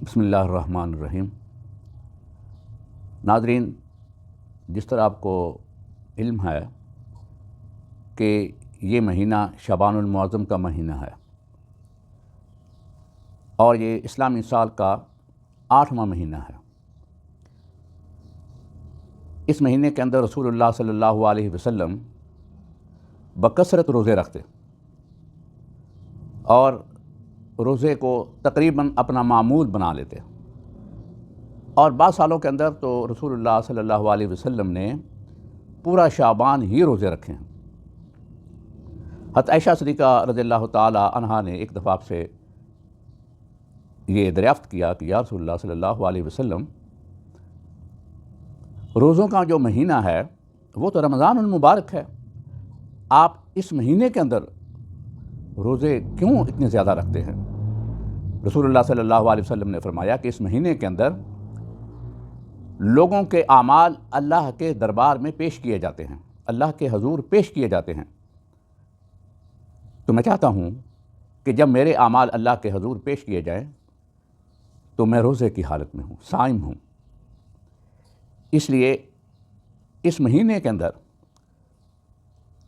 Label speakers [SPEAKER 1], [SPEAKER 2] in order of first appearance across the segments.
[SPEAKER 1] بسم اللہ الرحمن الرحیم۔ ناظرین، جس طرح آپ کو علم ہے کہ یہ مہینہ شعبان المعظم کا مہینہ ہے اور یہ اسلامی سال کا 8واں مہینہ ہے۔ اس مہینے کے اندر رسول اللہ صلی اللہ علیہ وسلم بکثرت روزے رکھتے اور روزے کو تقریباً اپنا معمول بنا لیتے، اور بعض سالوں کے اندر تو رسول اللہ صلی اللہ علیہ وسلم نے پورا شعبان ہی روزے رکھے ہیں۔ حضرت عائشہ صدیقہ رضی اللہ تعالی عنہا نے ایک دفعہ آپ سے یہ دریافت کیا کہ یا رسول اللہ صلی اللہ علیہ وسلم، روزوں کا جو مہینہ ہے وہ تو رمضان المبارک ہے، آپ اس مہینے کے اندر روزے کیوں اتنے زیادہ رکھتے ہیں؟ رسول اللہ صلی اللہ علیہ وسلم نے فرمایا کہ اس مہینے کے اندر لوگوں کے اعمال اللہ کے دربار میں پیش کیے جاتے ہیں، اللہ کے حضور پیش کیے جاتے ہیں۔ تو میں چاہتا ہوں کہ جب میرے اعمال اللہ کے حضور پیش کیے جائیں تو میں روزے کی حالت میں ہوں، صائم ہوں۔ اس لیے اس مہینے کے اندر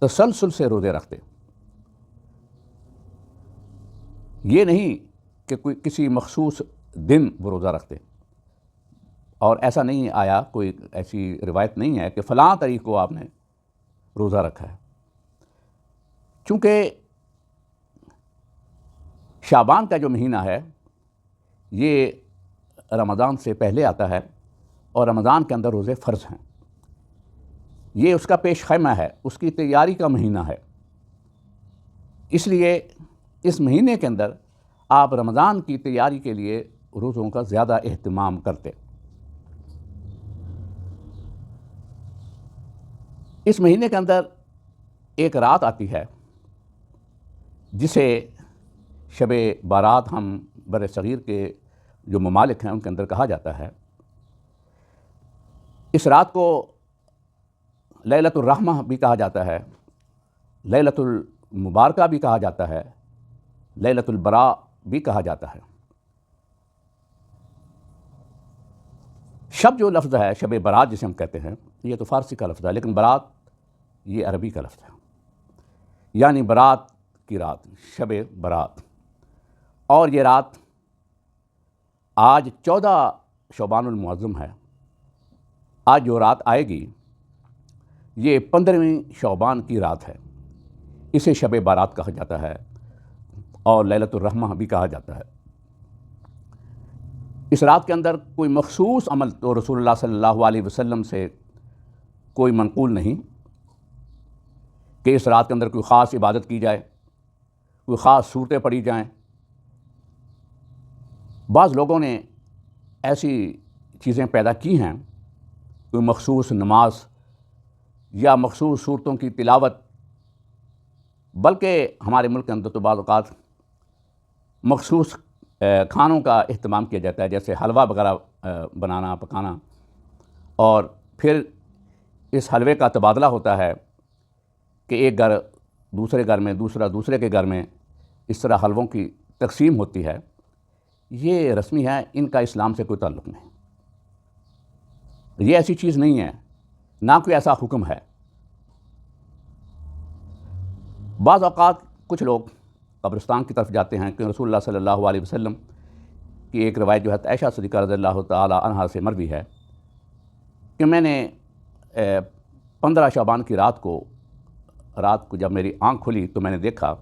[SPEAKER 1] تسلسل سے روزے رکھتے، یہ نہیں کہ کوئی کسی مخصوص دن وہ روزہ رکھتے، اور ایسا نہیں آیا، کوئی ایسی روایت نہیں ہے کہ فلاں تاریخ کو آپ نے روزہ رکھا ہے۔ چونکہ شعبان کا جو مہینہ ہے یہ رمضان سے پہلے آتا ہے اور رمضان کے اندر روزے فرض ہیں، یہ اس کا پیش خیمہ ہے، اس کی تیاری کا مہینہ ہے۔ اس لیے اس مہینے کے اندر آپ رمضان کی تیاری کے لیے روزوں کا زیادہ اہتمام کرتے۔ اس مہینے کے اندر ایک رات آتی ہے جسے شب بارات ہم بر صغیر کے جو ممالک ہیں ان کے اندر کہا جاتا ہے۔ اس رات کو لیلۃ الرحمہ بھی کہا جاتا ہے، لیلۃ المبارکہ بھی کہا جاتا ہے، لیلۃ البراء بھی کہا جاتا ہے۔ شب جو لفظ ہے، شب برات جسے ہم کہتے ہیں، یہ تو فارسی کا لفظ ہے، لیکن برات یہ عربی کا لفظ ہے، یعنی برات کی رات، شب برات۔ اور یہ رات آج 14 شعبان المعظم ہے، آج جو رات آئے گی یہ 15ویں شعبان کی رات ہے، اسے شب بارات کہا جاتا ہے اور لیلۃ الرحمہ بھی کہا جاتا ہے۔ اس رات کے اندر کوئی مخصوص عمل تو رسول اللہ صلی اللہ علیہ وسلم سے کوئی منقول نہیں کہ اس رات کے اندر کوئی خاص عبادت کی جائے، کوئی خاص صورتیں پڑھی جائیں۔ بعض لوگوں نے ایسی چیزیں پیدا کی ہیں، کوئی مخصوص نماز یا مخصوص صورتوں کی تلاوت، بلکہ ہمارے ملک کے اندر تو بعض اوقات مخصوص کھانوں کا اہتمام کیا جاتا ہے، جیسے حلوہ وغیرہ بنانا، پکانا، اور پھر اس حلوے کا تبادلہ ہوتا ہے کہ ایک گھر دوسرے گھر میں، دوسرا دوسرے کے گھر میں، اس طرح حلووں کی تقسیم ہوتی ہے۔ یہ رسمی ہے، ان کا اسلام سے کوئی تعلق نہیں، یہ ایسی چیز نہیں ہے، نہ کوئی ایسا حکم ہے۔ بعض اوقات کچھ لوگ قبرستان کی طرف جاتے ہیں کہ رسول اللہ صلی اللہ علیہ وسلم کی ایک روایت جو ہے عائشہ صدیقہ رضی اللہ تعالی عنہا سے مروی ہے کہ میں نے 15 شعبان کی رات کو جب میری آنکھ کھلی تو میں نے دیکھا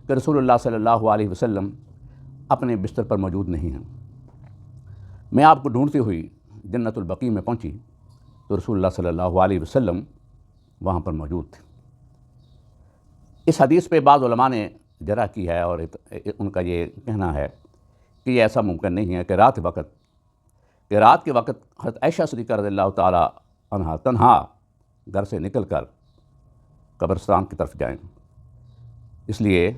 [SPEAKER 1] کہ رسول اللہ صلی اللہ علیہ وسلم اپنے بستر پر موجود نہیں ہیں۔ میں آپ کو ڈھونڈتی ہوئی جنت البقیع میں پہنچی تو رسول اللہ صلی اللہ علیہ وسلم وہاں پر موجود تھے۔ اس حدیث پہ بعض علماء نے جرح کی ہے، اور ان کا یہ کہنا ہے کہ یہ ایسا ممکن نہیں ہے کہ رات کے وقت حضرت عائشہ صدیقہ رضی اللہ تعالی عنہا تنہا گھر سے نکل کر قبرستان کی طرف جائیں۔ اس لیے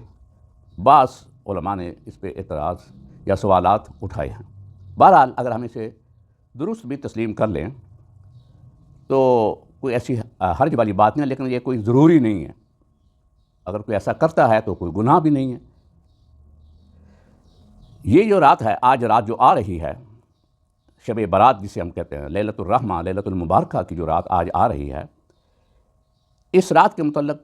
[SPEAKER 1] بعض علماء نے اس پہ اعتراض یا سوالات اٹھائے ہیں۔ بہرحال اگر ہم اسے درست بھی تسلیم کر لیں تو کوئی ایسی حرج والی بات نہیں ہے، لیکن یہ کوئی ضروری نہیں ہے۔ اگر کوئی ایسا کرتا ہے تو کوئی گناہ بھی نہیں ہے۔ یہ جو رات ہے، آج رات جو آ رہی ہے، شب برات جسے ہم کہتے ہیں، لیلۃ الرحمہ، لیلۃ المبارکہ کی جو رات آج آ رہی ہے، اس رات کے متعلق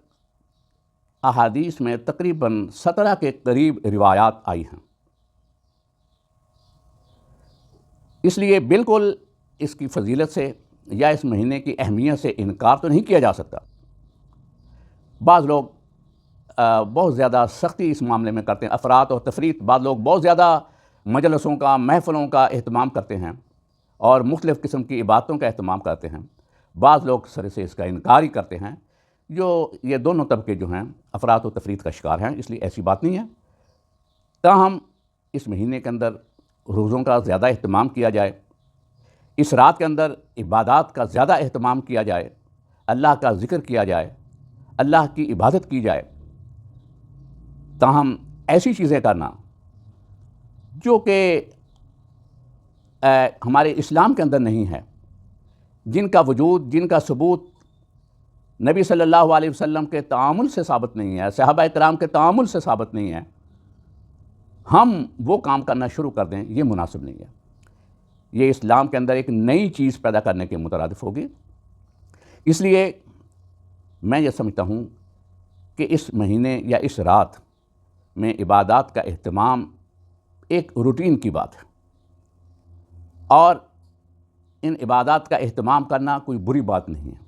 [SPEAKER 1] احادیث میں تقریباً 17 کے قریب روایات آئی ہیں۔ اس لیے بالکل اس کی فضیلت سے یا اس مہینے کی اہمیت سے انکار تو نہیں کیا جا سکتا۔ بعض لوگ بہت زیادہ سختی اس معاملے میں کرتے ہیں، افراط اور تفریط۔ بعض لوگ بہت زیادہ مجلسوں کا، محفلوں کا اہتمام کرتے ہیں اور مختلف قسم کی عبادتوں کا اہتمام کرتے ہیں۔ بعض لوگ سر سے اس کا انکار ہی کرتے ہیں، جو یہ دونوں طبقے جو ہیں افراط و تفریط کا شکار ہیں۔ اس لیے ایسی بات نہیں ہے۔ تاہم اس مہینے کے اندر روزوں کا زیادہ اہتمام کیا جائے، اس رات کے اندر عبادات کا زیادہ اہتمام کیا جائے، اللہ کا ذکر کیا جائے، اللہ کی عبادت کی جائے۔ تاہم ایسی چیزیں کرنا جو کہ ہمارے اسلام کے اندر نہیں ہے، جن کا وجود، جن کا ثبوت نبی صلی اللہ علیہ وسلم کے تعامل سے ثابت نہیں ہے، صحابہ کرام کے تعامل سے ثابت نہیں ہے، ہم وہ کام کرنا شروع کر دیں، یہ مناسب نہیں ہے۔ یہ اسلام کے اندر ایک نئی چیز پیدا کرنے کے مترادف ہوگی۔ اس لیے میں یہ سمجھتا ہوں کہ اس مہینے یا اس رات میں عبادات کا اہتمام ایک روٹین کی بات ہے، اور ان عبادات کا اہتمام کرنا کوئی بری بات نہیں ہے،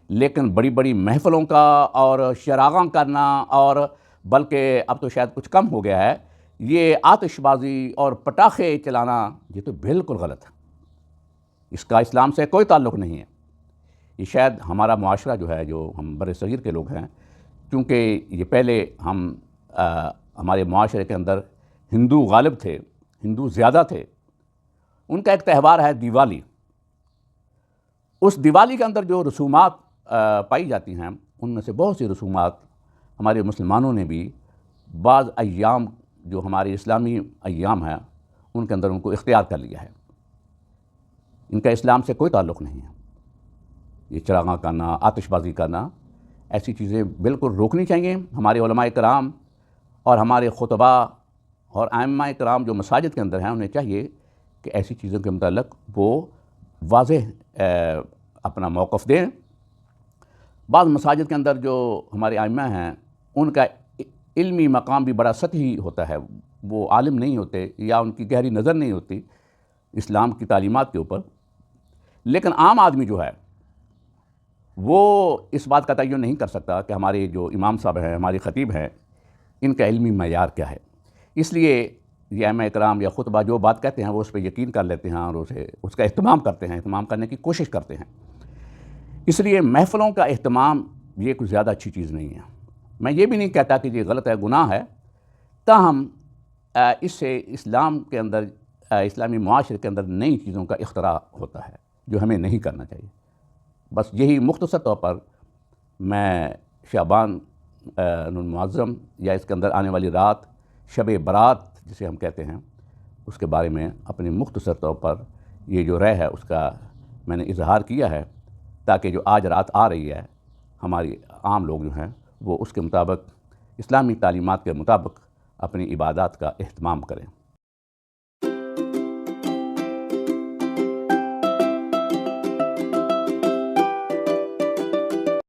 [SPEAKER 1] لیکن بڑی بڑی محفلوں کا اور شراغاں کرنا، اور بلکہ اب تو شاید کچھ کم ہو گیا ہے، یہ آتش بازی اور پٹاخے چلانا، یہ تو بالکل غلط ہے۔ اس کا اسلام سے کوئی تعلق نہیں ہے۔ یہ شاید ہمارا معاشرہ جو ہے، جو ہم بر صغیر کے لوگ ہیں، کیونکہ یہ پہلے ہمارے معاشرے کے اندر ہندو غالب تھے، ہندو زیادہ تھے، ان کا ایک تہوار ہے دیوالی۔ اس دیوالی کے اندر جو رسومات پائی جاتی ہیں، ان میں سے بہت سی رسومات ہمارے مسلمانوں نے بھی بعض ایام جو ہمارے اسلامی ایام ہیں ان کے اندر ان کو اختیار کر لیا ہے۔ ان کا اسلام سے کوئی تعلق نہیں ہے۔ یہ چراغاں کرنا، آتش بازی کرنا، ایسی چیزیں بالکل روکنی چاہیے۔ ہمارے علماء کرام اور ہمارے خطباء اور ائمہ کرام جو مساجد کے اندر ہیں، انہیں چاہیے کہ ایسی چیزوں کے متعلق وہ واضح اپنا موقف دیں۔ بعض مساجد کے اندر جو ہمارے ائمہ ہیں، ان کا علمی مقام بھی بڑا سطحی ہوتا ہے، وہ عالم نہیں ہوتے یا ان کی گہری نظر نہیں ہوتی اسلام کی تعلیمات کے اوپر۔ لیکن عام آدمی جو ہے وہ اس بات کا تعین نہیں کر سکتا کہ ہمارے جو امام صاحب ہیں، ہمارے خطیب ہیں، ان کا علمی معیار کیا ہے۔ اس لیے یہ ائمہ کرام یا خطبہ جو بات کہتے ہیں وہ اس پہ یقین کر لیتے ہیں اور اس کا اہتمام کرتے ہیں، اہتمام کرنے کی کوشش کرتے ہیں۔ اس لیے محفلوں کا اہتمام یہ کوئی زیادہ اچھی چیز نہیں ہے۔ میں یہ بھی نہیں کہتا کہ یہ غلط ہے، گناہ ہے، تاہم اس سے اسلام کے اندر، اسلامی معاشرے کے اندر نئی چیزوں کا اختراع ہوتا ہے جو ہمیں نہیں کرنا چاہیے۔ بس یہی مختصر طور پر میں شعبان المعظم یا اس کے اندر آنے والی رات، شب برات جسے ہم کہتے ہیں، اس کے بارے میں اپنی مختصر طور پر یہ جو رائے ہے اس کا میں نے اظہار کیا ہے، تاکہ جو آج رات آ رہی ہے ہماری عام لوگ جو ہیں وہ اس کے مطابق، اسلامی تعلیمات کے مطابق اپنی عبادات کا اہتمام کریں۔